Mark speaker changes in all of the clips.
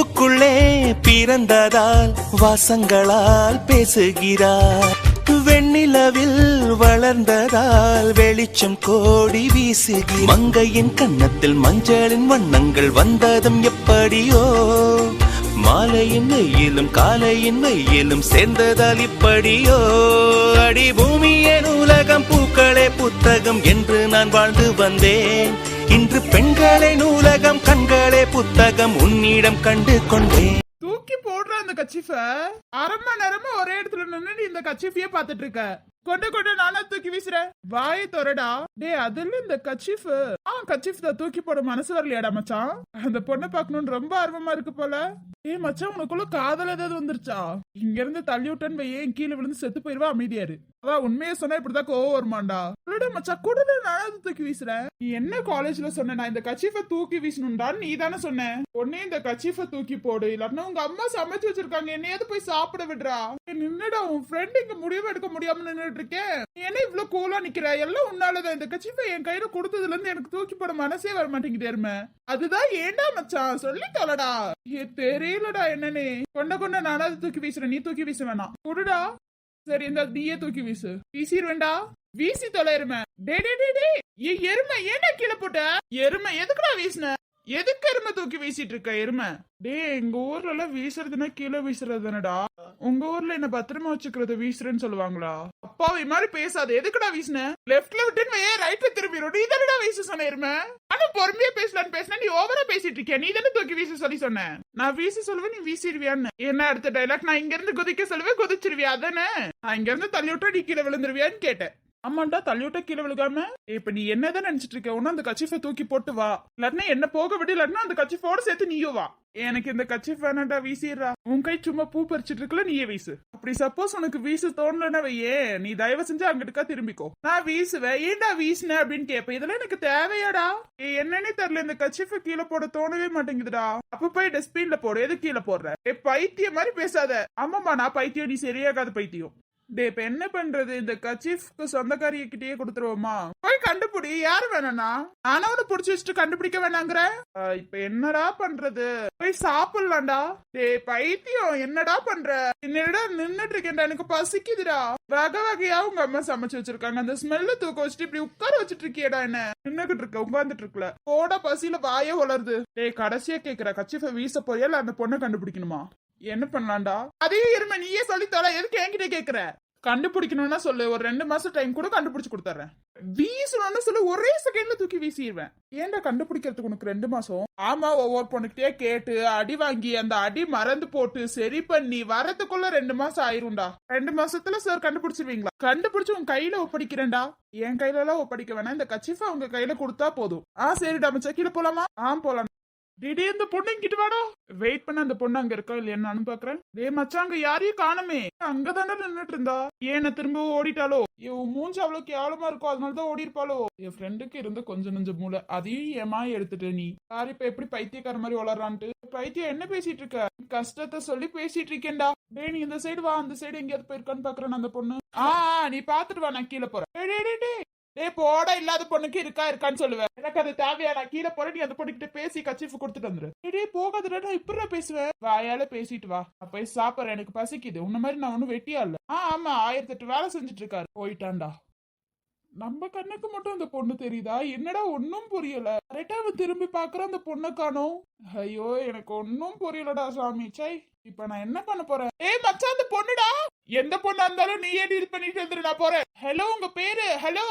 Speaker 1: பூவுக்குள்ளே பிறந்ததால் வாசங்களால் பேசுகிறார். வெண்ணிலவில் வளர்ந்ததால் வெளிச்சம் கோடி வீசுகிறார். மங்கையின் கன்னத்தில் மஞ்சளின் வண்ணங்கள் வந்ததும் எப்படியோ, மாலையின் வெயிலும் காலையின் வெயிலும் சேர்ந்ததால் இப்படியோ. அடி பூமியே நூலகம், பூக்களே புத்தகம் என்று நான் வாழ்ந்து வந்தேன். இன்று பெண்களே நூலகம், கண்களே புத்தகம் உன்னிடம் கண்டு கொண்டேன்.
Speaker 2: தூக்கி போடுற அந்த கச்சிஃப அரை மணி நேரமா ஒரே இடத்துல நின்று நீ இந்த கச்சிஃபிய பாத்துட்டு இருக்க. கொண்டு கொண்டு நானா தூக்கி வீசுறேன். வாயை தொரடா. டே அதுல இந்த கச்சிஃப் கச்சிஃப் தான் தூக்கி போட மனசு வரலையாடா மச்சான்? அந்த பொண்ணை பாக்கணும்னு ரொம்ப ஆர்வமா இருக்கு போல. ஏய் மச்சான், உனக்குள்ள காதல் ஏதாவது வந்துருச்சா? இங்க இருந்து தள்ளி விட்டேன்னு வையேன், கீழே விழுந்து செத்து போயிருவா. அமைதியாரு. அதான் உண்மையை சொன்னா இப்படிதான் கோவம் வருமாண்டா. மச்சான் கூட நானாவது தூக்கி வீசுறேன். நீ என்ன காலேஜ்ல சொன்ன நான் இந்த கச்சிஃப தூக்கி வீசணும்டான்னு நீ தானே சொன்ன. உடனே இந்த கச்சிஃப தூக்கி போடு, இல்லன்னா உங்க அம்மா சமைச்சு வச்சிருக்காங்க, என்னையாவது போய் சாப்பிட விடுறா. நின்னுடா, உன் ஃப்ரெண்ட் இங்க முடிவு எடுக்க முடியாம நின்னுட்டு இருக்கேன். நீ என்ன இவ்வளவு கூலா நிக்கிற? எல்லாம் உன்னாலதான். இந்த கச்சிஃப என் கையில கொடுத்ததுல இருந்து எனக்கு தூக்கி போட மனசே வர மாட்டேங்குது. அதுதான் ஏண்டா மச்சான் சொல்லி தொலைடா. தெரியலடா என்னன்னு. கொண்ட நானாவது தூக்கி வீசுறேன், நீ தூக்கி வீச வேணாம். குடுடா. சரி இந்த நீயே தூக்கி வீசு. வீசிடுவேண்டா. வீசி தொலைருமே. டே டே டே டே எருமை, ஏன்டா கீழே போட்ட? எருமை எதுக்குடா வீசின? எதுக்கு எருமை தூக்கி வீசிட்டு இருக்க? எருமை டே, எங்க ஊர்ல எல்லாம் வீசுறதுன்னா கீழே வீசுறதுனடா. உங்க ஊர்ல என்ன பத்திரமா வச்சுக்கிறது வீசுறேன்னு சொல்லுவாங்களா? அப்பாவை மாதிரி பேசாத. எதுக்குடா வீசுன? லெப்ட்ல விட்டு ரைட்ல திரும்பிடும். நீ தானடா வீச சொன்ன எருமை. ஆனா பொறுமையா பேசலான்னு பேசினா நீ ஓவரா பேசிட்டு இருக்கியா? நீ தானே தூக்கி வீச சொல்லி சொன்ன. நான் வீச சொல்லுவேன், நீ வீசிடுவியான்னு. என்ன அடுத்த டைலாக்? நான் இங்க இருந்து குதிக்க சொல்லுவேன், குதிச்சிருவியா? அதானே. நான் இங்க இருந்து தள்ளி விட்டா நீ கீழே விழுந்துருவியான்னு கேட்டேன். ஆமாண்டா, தள்ளி விட்டா கீழே விழுகாம. இப்ப நீ என்னதான் நினைச்சிட்டு இருக்க? ஒன்னும் அந்த கச்சிஃபை தூக்கி போட்டு வா, இல்லாட்டினா என்ன போக விடு, இல்லாட்டினா அந்த கச்சிஃபோட சேர்த்து நீயும் வா. எனக்கு இந்த கச்சிஃப் வேணாண்டா, வீசிடுறா. உன் கை சும்மா பூ பறிச்சிட்டு இருக்கல, நீயே வீசு. அப்படி சப்போஸ் உனக்கு வீசு தோணலன்னா வையே, நீ தயவு செஞ்சு அங்கிட்டுக்கா திரும்பிக்கோ. நான் வீசுவேன். ஏன்டா வீசுன அப்படின்னு கேப்ப. இதெல்லாம் எனக்கு தேவையாடா? என்னன்னே தெரியல, இந்த கச்சிஃபை கீழே போட தோணவே மாட்டேங்குதுடா. அப்ப போய் டஸ்ட்பின்ல போடு. எது கீழே போடுற? பைத்தியம் மாதிரி பேசாத. ஆமாமா நான் பைத்தியம், நீ சரியாகாத பைத்தியம். டே இப்ப என்ன பண்றது? இந்த கச்சிஃப்க்கு சொந்தக்காரிய கிட்டயே கொடுத்துருவோமா? போய் கண்டுபிடி. யாரு வேணா நானும் புடிச்சு வச்சுட்டு கண்டுபிடிக்க வேணாங்கிற. இப்ப என்னடா பண்றது? போய் சாப்பிடலாம்டா. டே பைத்தியம், என்னடா பண்ற? என்னடா நின்னுட்டு இருக்கேன்டா, எனக்கு பசிக்குதுடா. வகை வகையா உங்க அம்மா சமைச்சு வச்சிருக்காங்க. அந்த ஸ்மெல்ல தூக்க வச்சுட்டு இப்படி உட்கார வச்சுட்டு இருக்கியடா. என்ன நின்னுகிட்டு இருக்க? உட்கார்ந்துட்டு இருக்கல. போட பசியில வாயே வளருது. டே கடைசியா கேக்குற, கச்சிஃபை வீச போறியா இல்ல அந்த பொண்ணை கண்டுபிடிக்கணுமா? என்ன பண்ணலாம்டா? அதே இருமை நீயே சொல்லி தர. எதுக்கு என்கிட்ட கேக்குற? கண்டுபிடிக்கணும்னா சொல்லு, ஒரு 2 மாசம் டைம் கூட கண்டுபிடிச்சு கொடுத்துறேன். வீசணும்னு சொல்லு, ஒரே செகண்ட்ல தூக்கி வீசிடுவேன். ஏன்டா கண்டுபிடிக்கிறதுக்கு உனக்கு 2 மாசம்? ஆமா, ஒவ்வொரு பொண்ணுகிட்டே கேட்டு அடி வாங்கி அந்த அடி மறந்து போட்டு சரி பண்ணி வரதுக்குள்ள 2 மாசம் ஆயிரும்டா. 2 மாசத்துல சார் கண்டுபிடிச்சிருவீங்களா? கண்டுபிடிச்சு உன் கையில ஒப்படைக்கிறேன்டா. என் கையில எல்லாம் ஒப்படைக்க வேணாம், இந்த கச்சிஃபா உங்க கையில கொடுத்தா போதும். சரிடா மச்சா, கீழே போலாமா? போலாம். டிடே இந்த பொண்ணு இங்கிட்டு வாடா. வெயிட் பண்ண, அந்த பொண்ணு அங்க இருக்கா இல்லையான்னு பாக்குறேன். டே மச்சான், அங்க யாரையும் காணுமே. அங்கதானே நின்னுட்டு இருந்தா. ஏன திரும்ப ஓடிட்டாலோ? மூஞ்சி அவ்வளவு கேவலமா இருக்கும், அதனாலதான் ஓடி இருப்பாளோ? என் ஃப்ரெண்டுக்கு இருந்த கொஞ்சம் நெஞ்ச மூளை, அதையும் ஏமா எடுத்துட்டு நீ யாரு இப்ப எப்படி பைத்தியக்கார மாதிரி வளர்றான்ட்டு. பைத்தியம் என்ன பேசிட்டு இருக்க? கஷ்டத்தை சொல்லி பேசிட்டு இருக்கேன்டா. டே நீ இந்த சைடு வா, அந்த சைடு எங்கேயாவது போயிருக்கான்னு பாக்குறேன் அந்த பொண்ணு. நீ பாத்துட்டு வா, நான் கீழே போறேன். டே போட, இல்லாத பொண்ணுக்கு இருக்கான்னு சொல்லுவேன். எனக்கு அது தேவையா? நான் கீழே போறேன், நீ அந்த பொண்ணுகிட்ட பேசி கச்சிஃப் கொடுத்துட்டு வந்துரு. டே போகாதுடா, நான் இப்படிடா பேசுவேன். வாயால பேசிட்டு வா, நான் போய் சாப்பிடுறேன், எனக்கு பசிக்குது. உன்ன மாதிரி நான் ஒன்னும் வெட்டியா இல்ல. ஆமா 1008 வேலை செஞ்சுட்டு இருக்காரு. போயிட்டான்டா. நம்ம கண்ணுக்கு மட்டும் அந்த பொண்ணு தெரியுதா? என்னடா ஒன்னும் புரியல. கரெக்டா அவன் திரும்பி பாக்குறான், அந்த பொண்ணை காணோம். ஐயோ எனக்கு ஒன்னும் புரியலடா சாமி. சை, இப்ப நான் என்ன பண்ண போறேன்? மச்சான், அந்த பொண்ணுடா. எந்த பொண்ணா இருந்தாலும் நீயே டீல் பண்ணிட்டு வந்துரு, நான் போறேன். ஹலோ, உங்க பேரு? ஹலோ.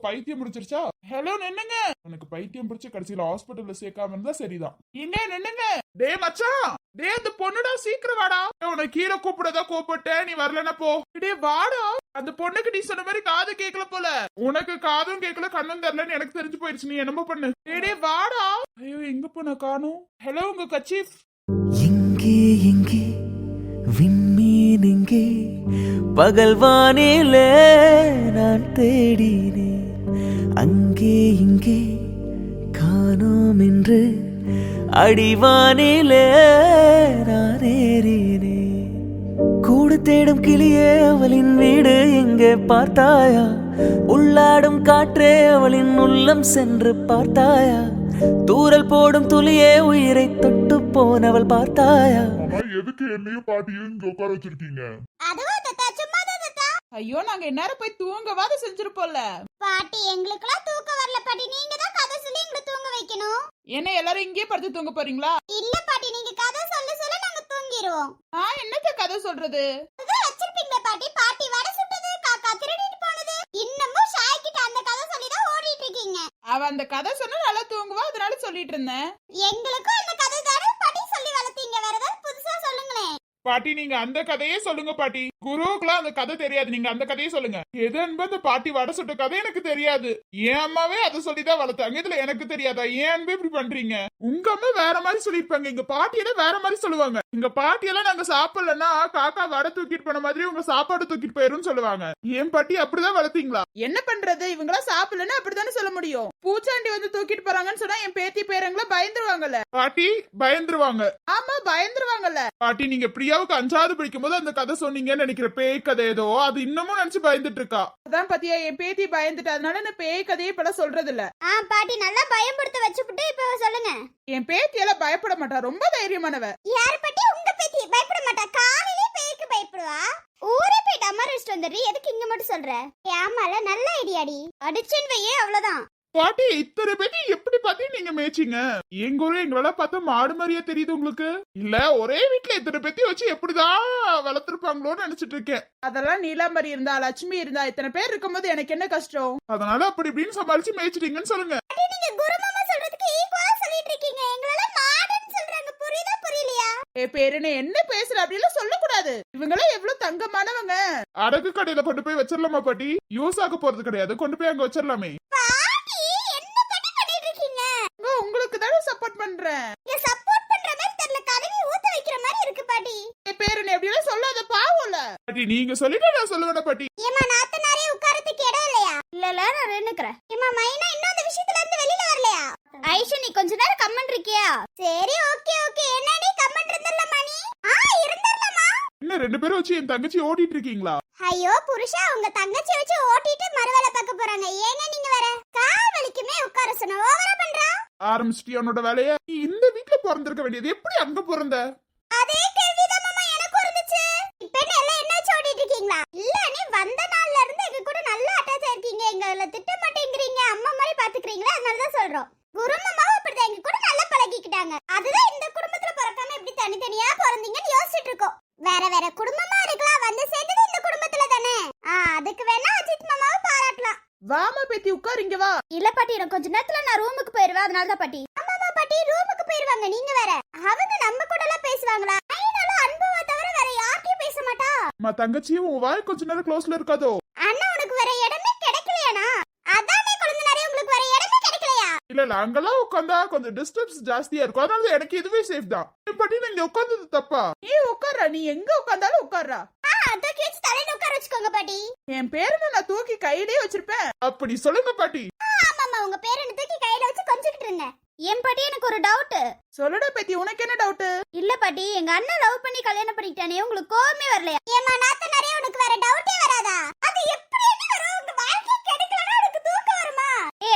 Speaker 2: பைத்தியம் முடிச்சிருச்சா? ஹலோ நின்னுங்க. உனக்கு பைத்தியம் பிடிச்சு கடைசியில ஹாஸ்பிட்டல்ல சேர்க்காம இருந்தா சரிதான். இங்க நின்னுங்க. டே மச்சான், டே அந்த பொண்ணுடா, சீக்கிரம் வாடா. உனக்கு கீழே கூப்பிடதா கூப்பிட்டேன், நீ வரலன்னா போ. டே வாடா. அந்த பொண்ணுக்கு நீ சொன்ன மாதிரி காது கேட்கல போல. உனக்கு காதும் கேட்கல, கண்ணும் தெரியலன்னு எனக்கு தெரிஞ்சு போயிருச்சு. நீ என்னமோ பண்ணு. டே வாடா. ஐயோ எங்க போன காணும். ஹலோ, உங்க கச்சீஃப்.
Speaker 3: எங்கே எங்கே விண்மீன் எங்கே? பகல்வானிலே நான் தேடினேன், அங்கே இங்கே காணோம் என்று அடிவானிலே நான் ஏறினேன். கூடு தேடும் கிளியே, அவளின் வீடு எங்கே பார்த்தாயா? உள்ளாடும் காற்றே, அவளின் உள்ளம் சென்று பார்த்தாயா? தூரல் போடும் துளியே உயிரை தொட்டு போனவள் பார்த்தாயா?
Speaker 4: ஆமா, எதுக்கு என்னையும் பாட்டியும் இங்க உட்கார வச்சிருக்கீங்க?
Speaker 5: அதுவா தாத்தா, சும்மாதான் தாத்தா.
Speaker 2: ஐயோ நாங்க இந்நேரம் போய் தூங்கவாது செஞ்சிருப்போம்ல.
Speaker 5: பாட்டி எங்களுக்குலாம் தூக்கம் வரல பாட்டி, நீங்க தான் கதை சொல்லி எங்களை தூங்க வைக்கணும்.
Speaker 2: என்ன எல்லாரும் இங்கே படுத்து தூங்க போறீங்களா?
Speaker 5: இல்ல பாட்டி, நீங்க கதை சொல்ல சொல்ல நாங்க தூங்கிடுவோம்.
Speaker 2: நான் என்னத்த கதை சொல்றது?
Speaker 5: அதான் வச்சிருப்பீங்களே பாட்டி, பாட்டி வடை சுட்டது, காக்கா திருடிட்டு போனது, இன்னமும் ஷாய் கிட்ட அந்த கதை சொல்லி தான் ஓடிட்டு இருக்கீங்க.
Speaker 2: அவ அந்த கதை சொன்னா நல்லா தூங்குவா, அதனால சொல்லிட்டு இருந்தேன்.
Speaker 5: எங்களுக்கும் அந்த கதை தானே பாட்டி சொல்லி வளர்த்தீங்க, வேற ஏதாவது புதுசா சொல்லுங்களேன்.
Speaker 2: பாட்டி நீங்க அந்த கதையே சொல்லுங்க பாட்டி. குருவுக்குலாம் அந்த கதை தெரியாது, நீங்க அந்த கதையே சொல்லுங்க. எது அன்பு அந்த பாட்டி வடை சுட்ட கதை எனக்கு தெரியாது. என் அம்மாவே அதை சொல்லிதான் வளர்த்தாங்க, இதுல எனக்கு தெரியாதா? ஏன் அன்பு இப்படி பண்றீங்க? உங்க அம்மா வேற மாதிரி சொல்லிருப்பாங்க, எங்க பாட்டியெல்லாம் வேற மாதிரி சொல்லுவாங்க. எங்க பாட்டியெல்லாம் நாங்க சாப்பிடலன்னா காக்கா வடை தூக்கிட்டு போன மாதிரி உங்க சாப்பாடு தூக்கிட்டு போயிரும் சொல்லுவாங்க. என் பாட்டி அப்படிதான் வளர்த்தீங்களா? என்ன பண்றது, இவங்களாம் சாப்பிடலன்னா அப்படித்தானே சொல்ல முடியும். பூச்சாண்டி வந்து தூக்கிட்டு போறாங்கன்னு சொன்னா என் பேத்தி பேரங்கள பயந்துருவாங்கல்ல. பாட்டி பயந்துருவாங்க. ஆமா பயந்துருவாங்கல்ல. பாட்டி நீங்க பிரியாவுக்கு 5வது படிக்கும் போது அந்த கதை சொன்னீங்கன்னு நினைக்கிற, பேய் கதை ஏதோ, அது இன்னமும் நினைச்சு பயந்துட்டு இருக்கா. அதான் பாத்தியா என் பேத்தி பயந்துட்டு, அதனால நான் பேய் கதையை இப்பெல்லாம் சொல்றது இல்ல.
Speaker 5: பாட்டி நல்லா பயப்படுத்த வச்சுப்புட்டு இப்ப சொல்லுங்க.
Speaker 2: என் பேத்தி எல்லாம் பயப்பட மாட்டா, ரொம்ப தைரியமானவ.
Speaker 5: யார் பாட்டி? உங்க பேத்தி பயப்பட மாட்டா, காலையிலே பேய்க்கு பயப்படுவா. ஊரே போயிட்டு அம்மா ரெஸ்ட் வந்துடுறீ, எதுக்கு இங்க மட்டும் சொல்ற? ஏமால நல்ல ஐடியாடி, அடிச்சுன்னு வையே அவ்வளவுதான்.
Speaker 2: பாட்டி இத்தனை பேட்டி எப்படி பாத்தி நீங்க மேய்ச்சிங்க? எங்க ஊர்ல எங்களால பார்த்தா மாடு மாதிரியா தெரியுது உங்களுக்கு? இல்ல ஒரே வீட்டுல இத்தனை பேத்தி வச்சு எப்படிதான் வளர்த்திருப்பாங்களோன்னு நினைச்சிட்டு இருக்கேன். அதெல்லாம் நீலாம்பரி இருந்தா, லட்சுமி இருந்தா, இத்தனை பேர் இருக்கும்போது எனக்கு என்ன கஷ்டம்? அதனால அப்படி இப்படின்னு சமாளிச்சு மேய்ச்சிட்டீங்கன்னு சொல்லுங்க.
Speaker 5: நீங்க குரு மாமா சொல்றதுக்கு ஈக்குவலா சொல்லிட்டு இருக்கீங்க, எங்களால மாடுன்னு சொல்றாங்க, புரியுதா புரியலையா?
Speaker 2: பேருன்னு என்ன பேசுற, அப்படிலாம் சொல்லக்கூடாது. இவங்கெல்லாம் எவ்வளவு தங்கமானவங்க. அடகு கடையில கொண்டு போய் வச்சிடலாமா பாட்டி? யூஸ் ஆக போறது கிடையாது, கொண்டு போய் அங்க வச்சிடலாமே.
Speaker 5: பாட்டி என்ன பாட்டி பண்ணிட்டு இருக்கீங்க?
Speaker 2: உங்களுக்கு தானே சப்போர்ட் பண்றேன்.
Speaker 5: நீங்க சப்போர்ட் பண்ற மாதிரி தெரியல, கதவி ஊத்த வைக்கிற மாதிரி இருக்கு பாட்டி.
Speaker 2: பேருன்னு எப்படிலாம் சொல்லாத, பாவம்ல. பாட்டி நீங்க சொல்லிட்டு நான் சொல்லுவேன் பாட்டி.
Speaker 5: ஏமா நாத்தனாரே உட்காரத்துக்கு இடம் இல்லையா? இல்ல நான் நின்னுக்கிறேன். ஏமா மைனா இன்னும் அந்த விஷயத்துல இருந்து வெளியில வரலையா? ஐஷு நீ கொஞ்ச நேரம் கமெண்ட் இருக்கியா? சரி ஓகே ஓகே. என்ன நீ கமெண்ட் இருந்தறலமா நீ? இருந்தறலமா.
Speaker 2: என்ன 2 பேரும் வச்சு என் தங்கச்சி ஓடிட்டு இருக்கீங்களா?
Speaker 5: ஐயோ புருஷா, உங்க தங்கச்சி வச்சு ஓட்டிட்டு மறுவேளை பார்க்க போறாங்க. ஏங்க நீங்க வேற கால் வலிக்குமே உட்கார சொன்ன ஓவரா பண்றா.
Speaker 2: ஆரம்பிச்சிட்டியா உன்னோட வேலைய? நீ இந்த வீட்ல பிறந்திருக்க வேண்டியது, எப்படி அங்க பிறந்த?
Speaker 5: அதே கேள்விதான் மாமா எனக்கு இருந்துச்சு. இப்போ எல்லாம் என்ன ஓடிட்டு இருக்கீங்களா? இல்ல நீ வந்த நாள்ல இருந்து எங்க கூட நல்லா அட்டாச் ஆயிருக்கீங்க, எங்கள திட்ட மாட்டேங்கிறீங்க, அம்மா மாதிரி பாத்துக்கிறீங்களா, அதனால தான் சொல்றோம். குரு மாமாவும் அப்படிதான் எங்க கூட நல்லா பழகிக்கிட்டாங்க. அதுதான் இந்த குடும்பத்துல பிறக்காம எப்படி தனித்தனியா பிறந்தீங்கன்னு யோசிச்சுட்டு இருக்கோம். வேற வேற குடும்பமா இருக்கலாம், வந்து சேர்ந்தது இந்த குடும்பத்துல தானே. அதுக்கு வேணா அஜித் மாமாவை பாராட்டலாம்.
Speaker 2: வாமா பேத்தி உட்கார், இங்க வா.
Speaker 5: இல்ல பாட்டி, நான் கொஞ்ச நேரத்துல நான் ரூமுக்கு போயிருவேன், அதனால தான் பாட்டி. ஆமாமா பாட்டி, ரூமுக்கு போயிருவாங்க. நீங்க வேற அவங்க நம்ம கூட எல்லாம் பேசுவாங்களா? ஐனாலும் அன்புவா தவிர வேற யார்கிட்டயும் பேச மாட்டா.
Speaker 2: தங்கச்சியும் உன் வாய் கொஞ்ச நேரம் க்ளோஸ்ல இருக்காதோ?
Speaker 5: அண்ணா உனக்கு வேற இடமே கிடைக்கலையானா? அதானே குழந்தைனாரே, உங்களுக்கு வேற இடமே கிடைக்கலையா?
Speaker 2: இல்ல அங்கெல்லாம் உட்காந்தா கொஞ்சம் டிஸ்டர்பன்ஸ் ஜாஸ்தியா இருக்கும், அதனால எனக்கு இதுவே சேஃப் தான். பாட்டி நீங்க உட்கார்ந்தது தப்பா? நீ உட்கார்றா, நீ எங்க உட்கார்ந்தாலும் உட்கார்றா.
Speaker 5: தூக்கி வச்சு தலையில உட்கார வச்சுக்கோங்க பாட்டி.
Speaker 2: என் பேரை நான் தூக்கி கையிலே வச்சிருப்பேன். அப்படி சொல்லுங்க பாட்டி.
Speaker 5: ஆமாமா, உங்க பேரை தூக்கி கையில வச்சு கொஞ்சிக்கிட்டு இருங்க. என் பாட்டி எனக்கு ஒரு டவுட்.
Speaker 2: சொல்லுடா பேத்தி, உனக்கு என்ன டவுட்?
Speaker 5: இல்ல பாட்டி, எங்க அண்ணன் லவ் பண்ணி கல்யாணம் பண்ணிக்கிட்டானே, உங்களுக்கு கோவமே வரலையா? ஏமா நாத்தனாரே, உனக்கு வேற டவுட்டே வராதா? அது எப்படி என்ன வரும்? உங்க வாழ்க்கை கெடுக்கலனா உனக்கு தூக்கம் வருமா?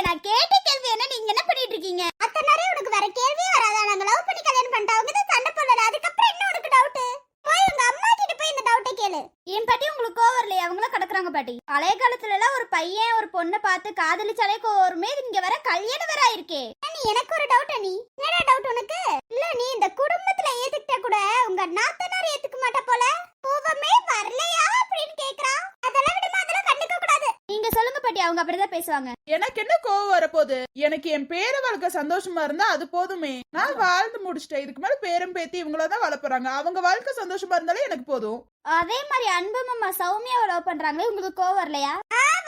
Speaker 5: நான் கேட்ட கேள்வி என்ன, நீங்க என்ன பண்ணிட்டு இருக்கீங்க? அத்தனாரே உனக்கு வேற கேள்வியே வராதா? நாங்க லவ் பண்ணி கல்யாணம் பண்ணிட்டவங்க தான் சண்டை போடல, அதுக்கப்புறம் என்ன உனக்கு டவுட்? போய் உங்க அம்மா கிட்ட போய் இந்த டவுட்டை கேளு. என் பாட்டி உங்களுக்கு கோவம் வரலையா? அவங்களும் கிடக்குறாங்க பாட்டி. பழைய காலத்துல எல்லாம் ஒரு பையன் ஒரு பொண்ணை பார்த்து காதலிச்சாலே கோவம் வருமே, இங்க வர கல்யாணம் வேற ஆயிருக்கே. நீ எனக்கு ஒரு டவுட். நீ என்னடா டவுட் உனக்கு? இல்ல நீ இந்த குடும்பத்துல ஏத்துக்கிட்ட கூட உங்க நாத்தனார் ஏத்துக்க மாட்டா போல. கோவமே வரலையா அப்படின்னு கேக்குறா. அதெல்லாம் விடுமா, அதெல்லாம் கண்டுக்க கூடாது. நீங்க சொல்லுங்க பாட்டி, அவங்க அப்படிதான் பேசுவாங்க.
Speaker 2: எனக்கு என்ன கோவம் வரப்போகுது? எனக்கு என் பேர வளர்க்க சந்தோஷமா இருந்தா அது போதுமே. நான் வாழ்ந்து முடிச்சிட்டேன், இதுக்கு மேல பேரும் பேத்தி இவங்களதான் வளர்ப்புறாங்க, அவங்க வாழ்க்கை சந்தோஷமா இருந்தாலே எனக்கு போதும்.
Speaker 5: அதே மாதிரி அன்பு மாமா சௌமியாவை லவ் பண்றாங்களே, உங்களுக்கு கோவம் வரலையா?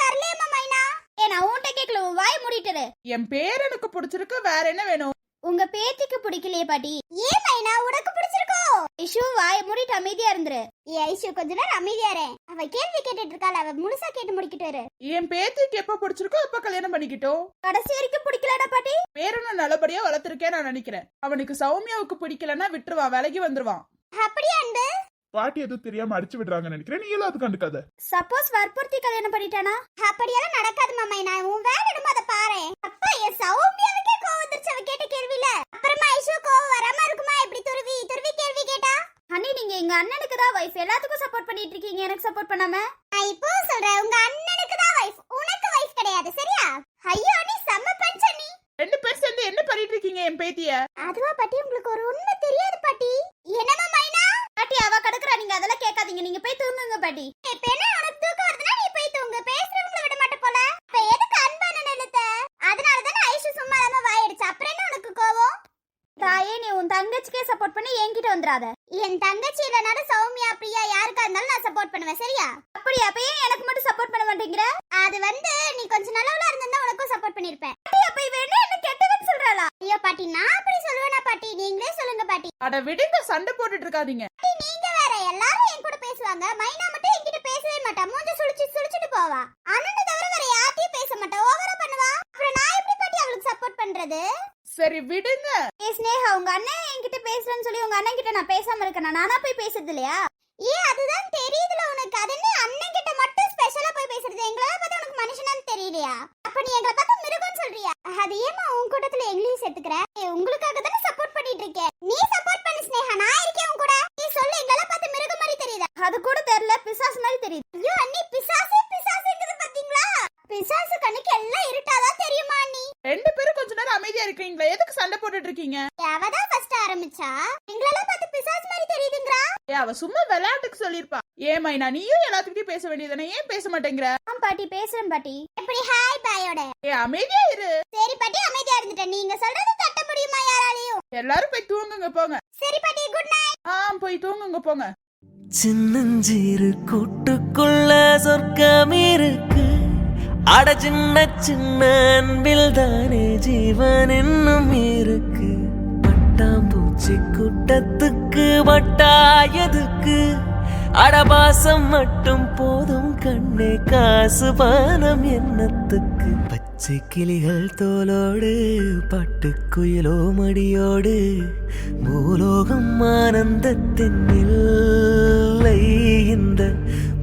Speaker 5: வரலையா மாமைனா? நான் உன்கிட்ட கேட்கல, உன் வாய் மூடிட்டு.
Speaker 2: என் பேர் எனக்கு பிடிச்சிருக்கு, வேற என்ன வேணும்?
Speaker 5: உங்க பேத்திக்கு பிடிக்கலையே பாட்டி. ஏன் மைனா, உனக்கு பிடிச்சிருக்கோ? ஐஷு வாய் மூடிட்டு அமைதியா இருந்துரு. ஐஷு கொஞ்ச நேரம் அமைதியா இரு. அவ கேள்வி கேட்டுட்டு இருக்காள, அவ முழுசா கேட்டு முடிக்கிட்டு இரு.
Speaker 2: என் பேத்திக்கு எப்ப பிடிச்சிருக்கோ அப்ப கல்யாணம் பண்ணிக்கிட்டோம்.
Speaker 5: கடைசி வரைக்கும் பிடிக்கலடா பாட்டி.
Speaker 2: பேரனை நல்லபடியா வளர்த்திருக்கேன் நான் நினைக்கிறேன். அவனுக்கு சௌமியாவுக்கு பிடிக்கலன்னா விட்டுருவான், விலகி வந்துருவான்.
Speaker 5: அப்படியே அன்பு?
Speaker 2: பாட்டி எதுவும் தெரியாம அடிச்சு விடுறாங்க நினைக்கிறேன், நீ எல்லாம் அது கண்டுக்காத.
Speaker 5: சப்போஸ் வற்புறுத்தி கல்யாணம் பண்ணிட்டானா? அப்படியெல்லாம் நடக்காது மாமா, நான் உன் வேலை எடுமா அதை பாரு. அப்பா என் சௌமியாவுக்கே கோவம் வந்துருச்சு அவ கேட்ட கேள்வியில. அப்புறமா ஐஷு கோவம் வராம இருக்குமா இப்படி துருவி துருவி கேள்வி கேட்டா? அண்ணி நீங்க எங்க அண்ணனுக்கு தான் வைஃப், எல்லாத்துக்கும் சப்போர்ட் பண்ணிட்டு இருக்கீங்க, எனக்கு சப்போர்ட் பண்ணாம. நான் இப்போ சொல்றேன், உங்க அண்ணனுக்கு தான் வைஃப், உனக்கு வைஃப் கிடையாது, சரியா? ஐயோ நீ செம்ம பஞ்ச நீ.
Speaker 2: ரெண்டு பேர் சேர்ந்து என்ன பண்ணிட்டு இருக்கீங்க என் பேத்திய?
Speaker 5: அதுவா பாட்டி, உங்களுக்கு ஒரு உண்மை தெரியாது பாட்டி. என்னமா மைனா? பாட்டி அவ கடக்குறா, நீங்க அதெல்லாம் கேட்காதீங்க, நீங்க போய் தூங்குங்க பாட்டி. இப்ப என்ன உனக்கு தூக்கம் வருதுன்னா நீ போய் தூங்கு, பேசுறவங்கள விட மாட்ட போல. இப்ப எதுக்கு அன்பான நிலத்த? அதனால தானே ஐஷு சும்மா இல்லாம வாயிடுச்சு, அப்புறம் என்ன உனக்கு கோவம்? தாயே நீ உன் தங்கச்சிக்கே சப்போர்ட் பண்ணி என்கிட்ட வந்துடாத. என் தங்கச்சி இல்லனாலும் சௌமியா பிரியா யாருக்கா இருந்தாலும் நான் சப்போர்ட் பண்ணுவேன், சரியா? அப்படியா? அப்ப ஏன் எனக்கு மட்டும் சப்போர்ட் பண்ண மாட்டேங்கிற? அது நீ கொஞ்சம் நல்லவளா இருந்தா உனக்கும் சப்போர்ட் பண்ணிருப்பேன். அப்ப இவ என்ன கெட்டவன்னு சொல்றாளா? ஐயோ பாட்டி, நான் அப்படி சொல்லுவேனா பாட்டி? நீங்களே சொல்லுங்க பாட்டி.
Speaker 2: அட விடுங்க, சண்டை போட்டுட்டு இருக்காதீங்க.
Speaker 5: பாட்டி நீங்க வேற, எல்லாரும் என் கூட பேசுவாங்க, மைனா மட்டும் என்கிட்ட பேசவே மாட்டா, மூஞ்ச சுளிச்சிட்டு போவா. அண்ணனை தவிர வேற யார்ட்டையும் பேச மாட்டா, ஓவரா பண்ணுவா. அப்புறம் நான் எப்படி பாட்டி அவளுக்கு சப்போர்ட் பண்றது?
Speaker 2: சரி விடுங்க.
Speaker 5: ஸ்னேகா, உங்க அண்ணன் என்கிட்ட பேசுறேன்னு சொல்லி உங்க அண்ணன் கிட்ட நான் பேசாம இருக்கேன், நானா போய் பேசுறது இல்லையா? அதுதான் தெரியுதுல உனக்கு. அது என்ன அண்ணன் கிட்ட மட்டும் ஸ்பெஷலா போய் பேசுறது? எங்களால பார்த்தா உனக்கு மனுஷனான்னு தெரியலையா? அப்ப நீ எங்களை பார்த்தா மிருகம்னு சொல்றியா? அது ஏமா உன் கூட்டத்துல எங்களையும் சேர்த்துக்கிற? உங்களுக்காக தானே சப்போர்ட் பண்ணிட்டு இருக்கேன். நீ சப்போர்ட் பண்ணு ஸ்னேகா, நான் இருக்கேன் உன் கூட. நீ சொல்லு, எங்களால பார்த்து மிருகம் மாதிரி தெரியுதா? அது கூட தெரியல, பிசாசு மாதிரி தெரியுது. ஐயோ அண்ணி, பிசாசுங்கிறது பாத்தீங்களா? பிசாசு கண்ணுக்கு எல்லாம் இருட்டாதான் தெரியுமா அண்ணி?
Speaker 2: ரெண்டு பேரும் கொஞ்ச நேரம் அமைதியா இருக்கீங்களா? எதுக்கு சண்டை போட்டுட்டு இருக்கீங்க?
Speaker 5: அவதான் ஃபர்ஸ்ட் ஆரம்பிச்சா, எங்களால பார்த்து பிசாசு மாதிரி தெரியுதுங்கறா.
Speaker 2: அவ சும்மா விளையாட்டுக்கு சொல்லிருப்பா. ஏன் மைனா, நீயும் எல்லாத்துக்கிட்டையும் பேச வேண்டியதானே, ஏன் பேச மாட்டேங்கிற?
Speaker 5: பாட்டி பேசுறேன் பாட்டி. எப்படி ஹாய் பாயோட?
Speaker 2: அமைதியா இரு.
Speaker 5: சரி பாட்டி, அமைதியா இருந்துட்டேன். நீங்க சொல்றது தட்ட முடியுமா யாராலையும்?
Speaker 2: எல்லாரும் போய் தூங்குங்க போங்க.
Speaker 5: சரி பாட்டி, குட் நைட்.
Speaker 2: போய் தூங்குங்க போங்க.
Speaker 3: சின்னஞ்சிறு கூட்டுக்குள்ள சொர்க்கம் இருக்கு, அட சின்ன சின்ன அன்பில் தானே ஜீவன் இன்னும் இருக்கு. பட்டாம்பூச்சி கூட்டத்துக்கு வட்டாயதுக்கு, அடபாசம் மட்டும் போதும் கண்ணே, காசு பானம் என்னத்துக்கு. பச்சை கிளிகள் தோலோடு பட்டுக்குயிலோ மடியோடு, பூலோகம் ஆனந்தத்தின் இல்லை, இந்த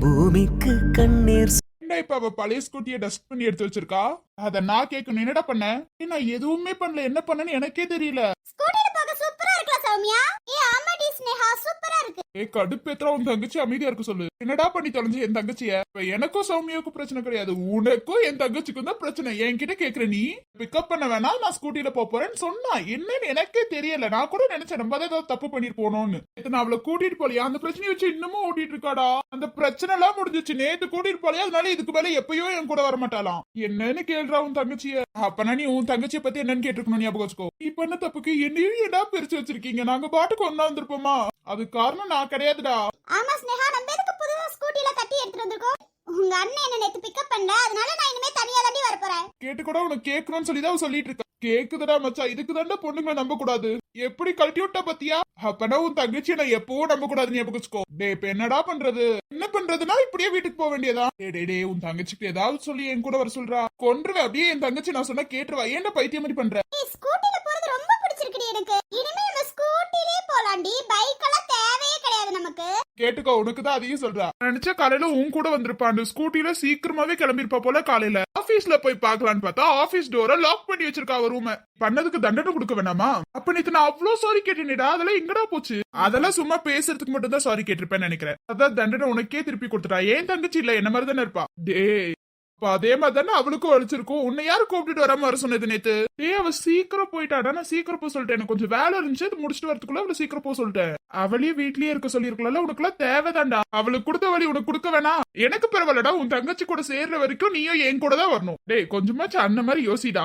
Speaker 3: பூமிக்கு கண்ணீர்.
Speaker 4: இப்ப அவ பழைய ஸ்கூட்டியை டஸ்ட் பண்ணி எடுத்து வச்சிருக்கா. அத நான் கேட்கணும், என்னடா பண்ண? நான் எதுவுமே பண்ணல, என்ன பண்ணனு எனக்கே தெரியல.
Speaker 5: ஸ்கூட்டில போக சூப்பரா இருக்குல சௌமியா? ஆமாடி ஸ்னேகா, சூப்பரா இருக்கு.
Speaker 4: கடுப்பேத்ரா, உன் தங்கச்சி அமைதியா இருக்க சொல்லு. என்னடா பண்ணி தொலைஞ்சு என் தங்கச்சிய? எனக்கும் சௌமியாவுக்கும் பிரச்சனை கிடையாது, உனக்கும் என் தங்கச்சிக்கும் தான் பிரச்சனை. என்கிட்ட கேக்குற நீ பிக்கப் பண்ண வேணா, நான் ஸ்கூட்டில போறேன்னு சொன்னா என்னன்னு எனக்கே தெரியல. நான் கூட நினைச்சேன் நம்ம தான் ஏதாவது தப்பு பண்ணிட்டு போனோம்னு. நான் அவளை கூட்டிட்டு போலியா? அந்த பிரச்சனையை வச்சு இன்னமும் ஓட்டிட்டு இருக்காடா. அந்த பிரச்சனை எல்லாம் முடிஞ்சிச்சு, நேத்து கூட்டிட்டு போலியா, அதனால இதுக்கு மேல எப்பயோ என் கூட வர மாட்டாளாம். என்னன்னு கேள்றா உன் தங்கச்சிய. அப்பனா நீ உன் தங்கச்சிய பத்தி என்னன்னு கேட்டிருக்கணும், ஞாபகம் வச்சுக்கோ. நீ பண்ண தப்புக்கு என்னையும் ஏடா பிரிச்சு வச்சிருக்கீங்க? நாங்க பாட்டுக்கு ஒன்னா வந்திருப்போமா? அது காரணம் நான் கிடையாதுடா.
Speaker 5: ஆமா ஸ்னேகா, நம்ம எதுக்கு புதுசா ஸ்கூட்டில கட்டி எடுத்துட்டு வந்திருக்கோம்? உங்க அண்ணன் என்ன நேத்து பிக்கப் பண்ணல, அதனால நான் இனிமே தனியா தாண்டி வர போறேன்.
Speaker 4: கேட்டு கூட உனக்கு கேட்கணும்னு சொல்லிதான் சொல்லிட்டு இருக்கா. கேக்குதுடா மச்சான், இதுக்கு தாண்டா பொண்ணுங்களை நம்ப கூடாது. எப்படி கழட்டி விட்டா பத்தியா? அப்பனா உன் தங்கச்சியை நான் எப்பவும் நம்ப கூடாது, ஞாபகம் வச்சுக்கோ. டே இப்ப என்னடா பண்றது? என்ன பண்றதுன்னா இப்படியே வீட்டுக்கு போக வேண்டியதா? டே உன் தங்கச்சிக்கு ஏதாவது சொல்லி என் கூட வர சொல்றா. கொன்றுவேன் அப்படியே என் தங்கச்சி, நான் சொன்னா கேட்டுருவா. ஏன்டா பைத்தியம் மாதிரி பண்ற?
Speaker 5: ஸ்கூட்டில போறது ரொம்ப பிடிச்சிருக்குடி எனக்கு. இனிமே நம்ம ஸ்கூட்டிலே போலாம்டி, பைக் எல்லாம் தேவையே கிடையாது நமக்கு.
Speaker 4: கேட்டுக்கோ, உனக்கு தான் அதையும் சொல்றா. நினைச்சா காலையில உன் கூட வந்திருப்பா. அந்த ஸ்கூட்டில சீக்கிரமாவே கிளம்பிருப்பா போல. காலையில ஆபீஸ்ல போய் பாக்கலான்னு பார்த்தா ஆபீஸ் டோரை லாக் பண்ணி வச்சிருக்கா அவ ரூம். பண்ணதுக்கு தண்டனை கொடுக்க வேணாமா? அப்ப நேத்து நான் அவ்வளவு சாரி கேட்டேனேடா, அதெல்லாம் எங்கடா போச்சு? அதெல்லாம் சும்மா பேசுறதுக்கு மட்டும் தான் சாரி கேட்டிருப்பேன்னு நினைக்கிறேன். அதான் தண்டனை உனக்கே திருப்பி கொடுத்துட்டா. ஏன் தங்கச்சி இல்ல, என்ன மாதிரி தானே இருப்பா. டேய் அதே மாதிரி தானே அவளுக்கும் வலிச்சிருக்கும். உன்னை யாரு கூப்பிட்டு வராம வர சொன்னது நேத்து? அவ சீக்கிரம் போயிட்டாடா. நான் சீக்கிரம் போக சொல்லிட்டேன், எனக்கு கொஞ்சம் வேலை இருந்துச்சு, அது முடிச்சுட்டு வரதுக்குள்ள அவளை சீக்கிரம் போக சொல்லிட்டேன். அவளையே வீட்லயே இருக்க சொல்லிருக்கல, உனக்கு எல்லாம் தேவைதான்டா. அவளுக்கு கொடுத்த வழி உனக்கு கொடுக்க வேணாம். எனக்கு பரவாயில்லடா, உன் தங்கச்சி கூட சேர்ற வரைக்கும் நீயும் என் கூட தான் வரணும். டேய் கொஞ்சமாச்சு அந்த மாதிரி யோசிடா.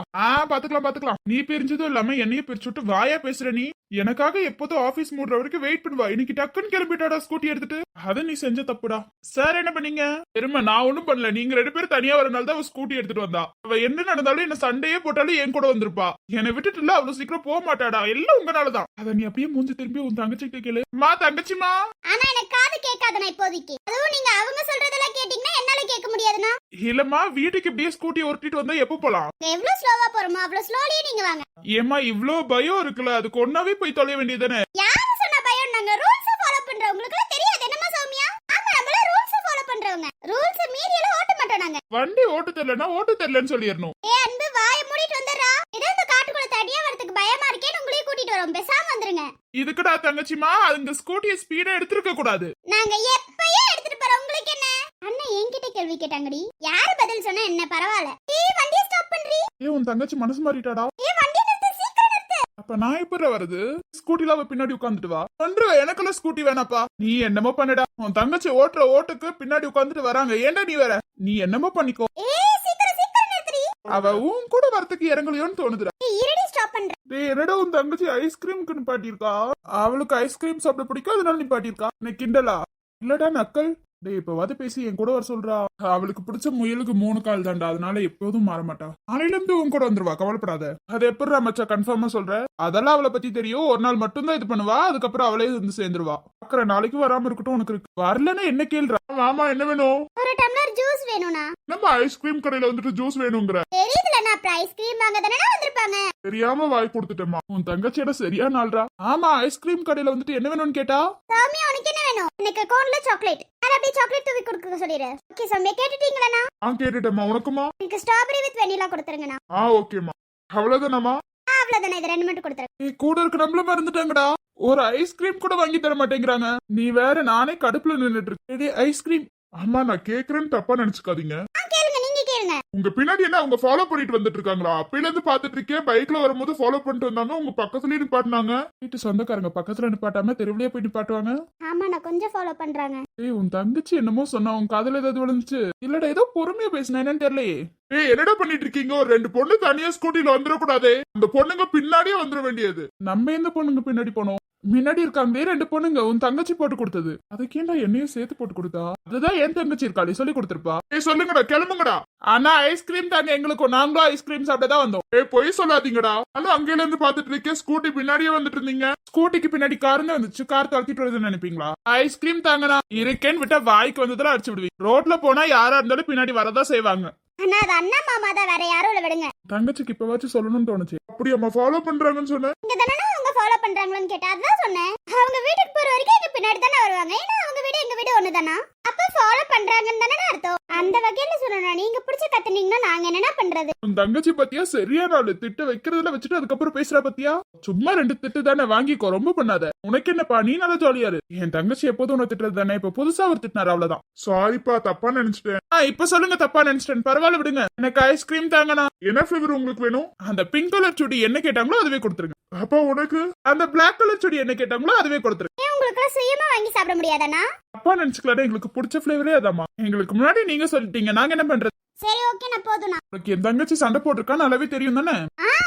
Speaker 4: பாத்துக்கலாம். நீ பிரிஞ்சதும் இல்லாம என்னையும் பிரிச்சு விட்டு வாயா பேசுற நீ. எனக்காக எப்போதும் ஆபீஸ் மூடுற வரைக்கும் வெயிட் பண்ணுவா. இன்னைக்கு டக்குன்னு கிளம்பிட்டாடா ஸ்கூட்டி எடுத்துட்டு. அதை நீ செஞ்ச தப்புடா. சார் என்ன பண்ணீங்க? பெருமை நான் ஒண்ணும் பண்ணல, நீங்க ரெண்டு பேரும் தனியா வரனால தான் அவ ஸ்கூட்டி எடுத்துட்டு வந்தா. அவ என்ன நடந்தாலும் என்ன சண்டையே போட்டாலும் என் கூட வந்திருப்பா. என்னை விட்டுட்டு இல்ல, அவ்வளவு சீக்கிரம் போக மாட்டாடா. எல்லாம் உங்களாலதான். அத நீ அப்படியே மூஞ்சி திரும்பி உன் தங்கச்சிக்கிட்ட கேளு. தங்கச்சிமா,
Speaker 5: ஆனா எனக்கு காது கேட்காதுனா இப்போதைக்கு. அதுவும் நீங்க அவங்க சொல்றதெல்லாம் கேட்டீங்கன்னா என்னால கேட்க முடியாதுனா.
Speaker 4: இல்லம்மா, வீட்டுக்கு இப்படியே ஸ்கூட்டி ஓட்டிட்டு வந்தா எப்ப போலாம்?
Speaker 5: எவ்வளவு ஸ்லோவா போறோமோ அவ்வளவு ஸ்லோலியே நீங்க வாங்க.
Speaker 4: ஏமா இவ்ளோ பயம் இருக்குல்ல, அதுக்கு ஒன்னாவே போய் தொலைய வேண்டியதானே?
Speaker 5: யாரு சொன்ன பயம்? நாங்க ரூல்ஸ் ஃபாலோ பண்றவங்களுக்கு எல்லாம் தெரியாது என்னமா சௌமியா? ஆமா, நம்மள ரூல்ஸ் ஃபாலோ பண்றவங்க. ரூல்ஸ் மீறி எல்லாம் ஓட்ட மாட்டோம் நாங்க.
Speaker 4: வண்டி ஓட்ட தெரியலன்னா ஓட்ட தெரியலன்னு சொல்லிடணும்.
Speaker 5: அன்பு வாயை மூடிட்டு வந்துடுறா. ஏதோ இந்த காட்டுக்குள்ள தடியா வரது எடுத்துட்டு வரோம், பேசாம வந்துருங்க.
Speaker 4: இதுக்குடா தங்கச்சிமா அதுங்க ஸ்கூட்டியை ஸ்பீடா எடுத்திருக்க கூடாது.
Speaker 5: நாங்க எப்பயே எடுத்துட்டு போறோம், உங்களுக்கு என்ன? அண்ணன் என்கிட்ட கேள்வி கேட்டாங்கடி, யாரு பதில் சொன்னா என்ன பரவாயில்ல. ஏய் வண்டியை ஸ்டாப் பண்றீ?
Speaker 4: உன் தங்கச்சி மனசு மாறிட்டாடா.
Speaker 5: ஏய் வண்டி நிறுத்து, சீக்கிரம் நிறுத்து.
Speaker 4: அப்ப நான் எப்படி வருது? ஸ்கூட்டில அவ பின்னாடி உட்காந்துட்டு வா. பண்ற எனக்குள்ள ஸ்கூட்டி வேணாப்பா. நீ என்னமோ பண்ணுடா. உன் தங்கச்சி ஓட்டுற ஓட்டுக்கு பின்னாடி உட்காந்துட்டு வராங்க. ஏன்டா நீ வேற? நீ என்னமோ பண்ணிக்கோ.
Speaker 5: ஏய் சீக்கிரம் சீக்கிரம் நிறுத்துடி.
Speaker 4: அவ உன் கூட வரதுக்கு இறங்கலையோன்னு தோணுதுடா.
Speaker 5: ஏய் இருடி, ஸ்டாப் பண்றேன்.
Speaker 4: டேய் என்னடா உன் தங்கச்சி ஐஸ்கிரீமுக்கு நிப்பாட்டியிருக்கா? அவளுக்கு ஐஸ்கிரீம் சாப்பிட பிடிக்கும், அதனால நிப்பாட்டியிருக்கா. நீ கிண்டலா? இல்லடா நக்கல். டேய் இப்பவாது பேசி என் கூட வர சொல்றா. அவளுக்கு பிடிச்ச முயலுக்கு 3 கால் தான்டா, அதனால எப்போதும் மாற மாட்டா. நாளையில இருந்து உன் கூட வந்துருவா, கவலைப்படாத. அது எப்படிடா மச்சா கன்ஃபார்மா சொல்ற? அதெல்லாம் அவளை பத்தி தெரியும். ஒரு நாள் மட்டும் தான் இது பண்ணுவா, அதுக்கப்புறம் அவளே வந்து சேர்ந்துருவா. பாக்குற நாளைக்கு வராம இருக்கட்டும் உனக்கு இருக்கு. வரலன்னா என்ன கேள்றா? ஆமா என்ன வேணும்?
Speaker 5: ஒரு டம்ளர் ஜூஸ் வேணும்னா?
Speaker 4: நம்ம ஐஸ்கிரீம் கடையில வந்துட்டு ஜூஸ் வேணுங்கிற
Speaker 5: தெரியுதுல, நான் அப்புறம் ஐஸ்கிரீம் வாங்க தானே வந்திருப்பாங்க.
Speaker 4: தெரியாம வாய் கொடுத்துட்டேமா. உன் தங்கச்சியோட சரியா நாள்ரா. ஆமா ஐஸ்கிரீம் கடையில வந்துட்டு என்ன வேணும்னு கேட்டா,
Speaker 5: சாமியா உனக்கு என்ன வேணும்? எனக்கு கோன்ல சாக்லேட். நான் அப்படியே சாக்லேட் தூவி கொடுக்க சொல்லிடு. ஓகே சாமியா, கேட்டுட்டீங்களா?
Speaker 4: கேட்டுட்டேமா. உனக்குமா?
Speaker 5: எனக்கு ஸ்ட்ராபெரி வித் வெனிலா கொடுத்துருங்கண்ணா.
Speaker 4: ஓகேமா. அவ்வளவுதானமா?
Speaker 5: அவ்வளவுதானே, இது 2 மட்டும் கொடுத்துருங்க.
Speaker 4: கூட இருக்க நம்மள மறந்துட்டாங்கடா. ஒரு ஐஸ்கிரீம் கூட வாங்கி தர மாட்டேங்கிறாங்க. நீ வேற, நானே கடுப்புல நின்னுட்டு இருக்கேன். ஐஸ்கிரீம். அம்மா நான் கேக்குறேன்னு தப்பா நினைச்சுக்காதீங்க.
Speaker 5: கேளுங்க, நீங்க கேளுங்க.
Speaker 4: உங்க பின்னாடி என்ன அவங்க ஃபாலோ பண்ணிட்டு வந்துட்டு இருக்காங்களா? அப்பையில இருந்து பாத்துட்டு இருக்கேன். பைக்ல வரும்போது ஃபாலோ பண்ணிட்டு வந்தாங்க. உங்க பக்கத்துலயே நிப்பாட்டினாங்க. வீட்டு சொந்தக்காரங்க பக்கத்துல நிப்பாட்டாம தெருவிலேயே போய் நிப்பாட்டுவாங்க.
Speaker 5: ஆமா, நான் கொஞ்சம் ஃபாலோ பண்றாங்க.
Speaker 4: ஏய் உன் தங்கச்சி என்னமோ சொன்னா, உன் காதுல ஏதாவது விழுந்துச்சு? இல்லடா ஏதோ பொறுமையா பேசினா என்னன்னு தெரியலையே. ஏய் என்னடா பண்ணிட்டு இருக்கீங்க? ஒரு 2 பொண்ணு தனியா ஸ்கூட்டில வந்துடக்கூடாது. அந்த பொண்ணுங்க பின்னாடியே வந்துட வேண்டியது. நம்ம எந்த பொண்ணுங்க பின்னாடி போனோம்? முன்னாடி இருக்காங்களே 2 பொண்ணுங்க, உன் தங்கச்சி போட்டு கொடுத்தது. அதுக்கேண்டா என்னையும் சேர்த்து போட்டு கொடுத்தா? அதுதான் என் தங்கச்சி இருக்காளே, சொல்லி கொடுத்திருப்பா. ஏய் சொல்லுங்கடா, கிளம்புங்கடா. ஆனா ஐஸ்கிரீம் தாங்க எங்களுக்கும், நாங்களும் ஐஸ்கிரீம் சாப்பிட தான் வந்தோம். ஏய் பொய் சொல்லாதீங்கடா. ஆனா அங்கேல இருந்து பாத்துட்டு இருக்கேன், ஸ்கூட்டி பின்னாடியே வந்துட்டு இருந்தீங்க. ஸ்கூட்டிக்கு பின்னாடி கார் வந்துச்சு, கார் தளத்திட்டு வருதுன்னு நினைப்பீங்களா? ஐஸ்கிரீம் தாங்கண்ணா. இருக்கேன்னு விட்டா வாய்க்கு வந்ததுல அடிச்சு விடுவீங்க. ரோட்ல போனா யாரா இருந்தாலும் பின்னாடி வரதான் செய்வாங்க.
Speaker 5: அண்ணா அது அண்ணா மாமா தான், வேற யாரும் இல்ல, விடுங்க.
Speaker 4: தங்கச்சிக்கு இப்பவாச்சும் சொல்லணும்னு தோணுச்சு. அப்படியே ஃபாலோ பண்றாங்கன்னு சொன்னேன்.
Speaker 5: இங்க தானே அவங்க ஃபாலோ பண்றாங்களான்னு கேட்டா அதான் சொன்னேன். அவங்க வீட்டுக்கு போற வரைக்கும் எங்க பின்னாடி தானே வருவாங்க. ஏன்னா அவங்க வீடு எங்க வீடு ஒண்ணுதானா? அப்ப ஃபாலோ பண்றாங்கன்னு தானே அர்த்தம். அந்த வகையில சொல்லணும். நீங்க பிடிச்ச கத்துனீங்கன்னா நாங்க என்னன்னா பண்றது?
Speaker 4: உன் தங்கச்சி பத்தியா சரியா நாள் திட்டு வைக்கிறதுல வச்சுட்டு அதுக்கப்புறம் பேசுறா பத்தியா? சும்மா 2 திட்டு தானே, வாங்கிக்கோ, ரொம்ப பண்ணாத. உனக்கு என்னப்பா, நீ நல்லா ஜாலியா இரு. என் தங்கச்சி எப்போதும் உன திட்டுறது தானே, இப்ப புதுசா ஒரு திட்டினாரு, அவ்வளவுதான். சாரிப்பா, தப்பா நினைச்சிட்டேன். இப்ப சொல்லுங்க தப்பா நினைச்சிட்டேன். பரவாயில்ல விடுங்க. எனக்கு ஐஸ்கிரீம் தாங்கண்ணா. என்ன ஃபிளேவர் உங்களுக்கு வேணும்? அந்த பிங்க் கலர் சுடி என்ன கேட்டாங்களோ அதுவே கொடுத்துருங்க. அப்பா உனக்கு அந்த பிளாக் கலர் சுடி என்ன கேட்டாங்களோ அதுவே கொடுத்துருங்க.
Speaker 5: ஏன் உங்களுக்கு சுயமா வாங்கி சாப்பிட முடியாதானா?
Speaker 4: அப்பா நினைச்சுக்கலாம், எங்களுக்கு பிடிச்ச ஃபிளேவரே அதாம்மா. எங்களுக்கு முன்னாடி நீங்க சொல்லிட்டீங்க, நாங்க என்ன பண்றது?
Speaker 5: சரி ஓகே, நான் போதும்னா.
Speaker 4: உனக்கு என் தங்கச்சி சண்டை போட்டிருக்கா நல்லாவே தெரியும் தானே?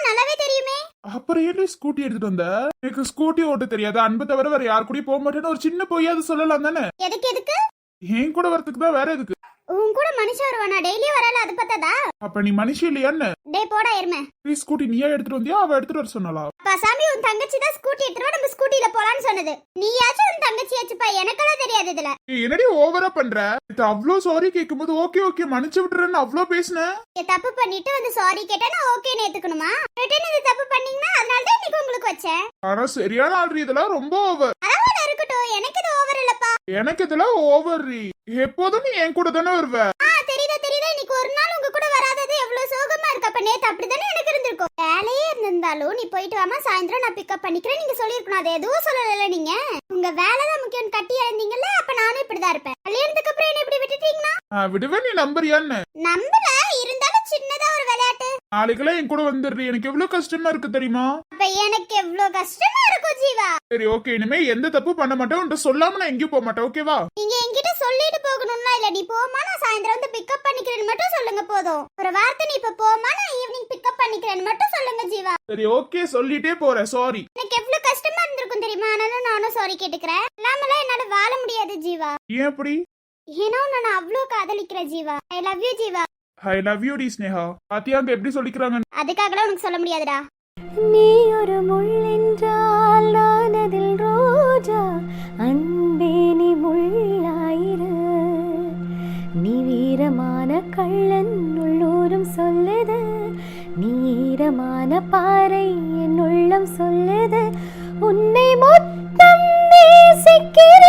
Speaker 5: நல்லாவே தெரியுமே.
Speaker 4: அப்புறம் ஏன் ஸ்கூட்டி எடுத்துட்டு வந்த? எனக்கு ஸ்கூட்டி ஓட்ட தெரியாது, அன்பு தவிர வேற யாரு கூடயும் போக மாட்டேன்னு ஒரு சின்ன பொய்யாவது சொல்லலாம் தானே?
Speaker 5: எதுக்கு?
Speaker 4: என் கூட வரதுக்கு தான், வேற எதுக்கு?
Speaker 5: உன் கூட மனுஷன் வருவானா? டெய்லி வரல, அது பத்தாதா?
Speaker 4: அப்ப நீ மனுஷி இல்லையான்னு?
Speaker 5: டேய் போடா எருமை.
Speaker 4: ஸ்கூட்டி நீயா எடுத்துட்டு வந்தியா, அவ எடுத்துட்டு வர சொன்னாலா?
Speaker 5: அப்பா சாமி, உன் தங்கச்சி தான் ஸ்கூட்டி எடுத்துட்டு நம்ம ஸ்கூட்டில போலான்னு சொன்னது. நீயாச்சும் உன் தங்கச்சியாச்சுப்பா, எனக்கெல்லாம் தெரியாது இதுல.
Speaker 4: என்னடி ஓவரா பண்ற? இது அவ்ளோ சாரி கேக்கும்போது ஓகே ஓகே மன்னிச்சு விட்டுறேன்னு அவ்ளோ பேசுன.
Speaker 5: தப்பு பண்ணிட்டு வந்து சாரி கேட்டா நான் ஓகேன்னு ஏத்துக்கணுமா? ரிட்டர்ன் இது தப்பு பண்ணீங்கன்னா அதனால தான் இன்னைக்கு உங்களுக்கு வச்சேன்.
Speaker 4: ஆனா சரியான ஆல்ரெடி இதெல்லாம் ரொம்ப ஓவர்.
Speaker 5: அதோட இருக்கட்டும், எனக்கு இது ஓவர் இல்லப்பா.
Speaker 4: எனக்கு இதெல்லாம் ஓவர். எப்போதும் நீ என் கூட தானே வருவ.
Speaker 5: தெரியுதா இன்னைக்கு ஒரு நாள் உங்க கூட வராதது எவ்வளவு சோகமா இருக்கு. அப்ப நேத்து அப்படிதானே எனக்கு இருந்திருக்கும். வேலையே இருந்திருந்தாலும் நீ போயிட்டு வாமா, சாயந்தரம் நான் பிக்கப் பண்ணிக்கிறேன் நீங்க சொல்லிருக்கணும். அது எதுவும் சொல்லல. நீங்க உங்க வேலைதான் முக்கியம் கட்டி இருந்தீங்கல்ல, அப்ப நானும் இப்படிதான் இருப்பேன். கல்யாணத்துக்கு அப்புறம் என்ன இப்படி விட்டுட்டீங்கன்னா?
Speaker 4: விடுவேன். நீ நம்புறியான்னு?
Speaker 5: நம்பல, இருந்தாலும் சின்னதா ஒரு விளையாட்டு.
Speaker 4: நாளைக்கெல்லாம் என் கூட வந்துடுறீ. எனக்கு எவ்வளவு கஷ்டமா இருக்கு தெரியுமா?
Speaker 5: அப்ப எனக்கு எவ்வளவு கஷ்டமா இருக்கும் ஜீவா.
Speaker 4: சரி ஓகே, இனிமே எந்த தப்பு பண்ண மாட்டேன். உன்கிட்ட சொல்லாம நான் எங்கேயும் போக மாட்டேன், ஓகேவா?
Speaker 5: நீங்க என்கிட்ட சொல்லிட்டு போகணும்னா இல்ல. நீ போமா, நான் சாயந்தரம் வந்து பிக்கப் பண்ணிக்கிறேன்னு மட்டும் சொல்லுங்க போதும். ஒரு வார்த்தை நீ இப்ப போமா, நான் ஈவினிங் பிக்கப் பண்ணிக்கிறேன்னு மட்டும் சொல்லுங்க ஜீவா.
Speaker 4: சரி ஓகே, சொல்லிட்டே போறேன். சாரி.
Speaker 5: எனக்கு எவ்வளவு கஷ்டமா இருந்திருக்கும் தெரியுமா? ஆனாலும் நானும் சாரி கேட்டுக்கிறேன். இல்லாமலாம் என்னால வாழ முடியாது ஜீவா.
Speaker 4: ஏன் அப்படி?
Speaker 5: ஏன்னா நான் அவ்வளவு காதலிக்கிறேன் Jeeva. I love you Jeeva.
Speaker 4: I love you டி ஸ்னேகா. பாத்தியா அங்க எப்படி சொல்லிக்கிறாங்க?
Speaker 5: அதுக்காகலாம் உனக்கு சொல்ல முடியாதுடா.
Speaker 3: நீ ஒரு முள் என்றால் நான் அதில் ரோஜா, அன்பே நீ முள்ளாயிரு. நீ வீரமான கள்ளன் உள்ளூரும் சொல்லுது, நீ ஈரமான பாறை என் உள்ளம் சொல்லுது. உன்னை மொத்தம் நேசிக்கிறேன்,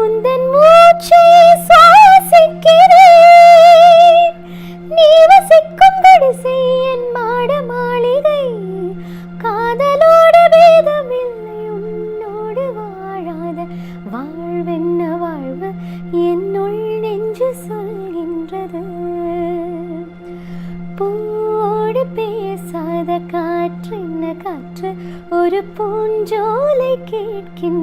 Speaker 3: உந்தன் மூச்சை சுவாசிக்கிறேன். நீ வசிக்கும் கடைசி என் மாட மாளிகை காதல்
Speaker 5: காற்று என்ன காற்று ஒரு பூஞ்சோலை கேட்கின்ற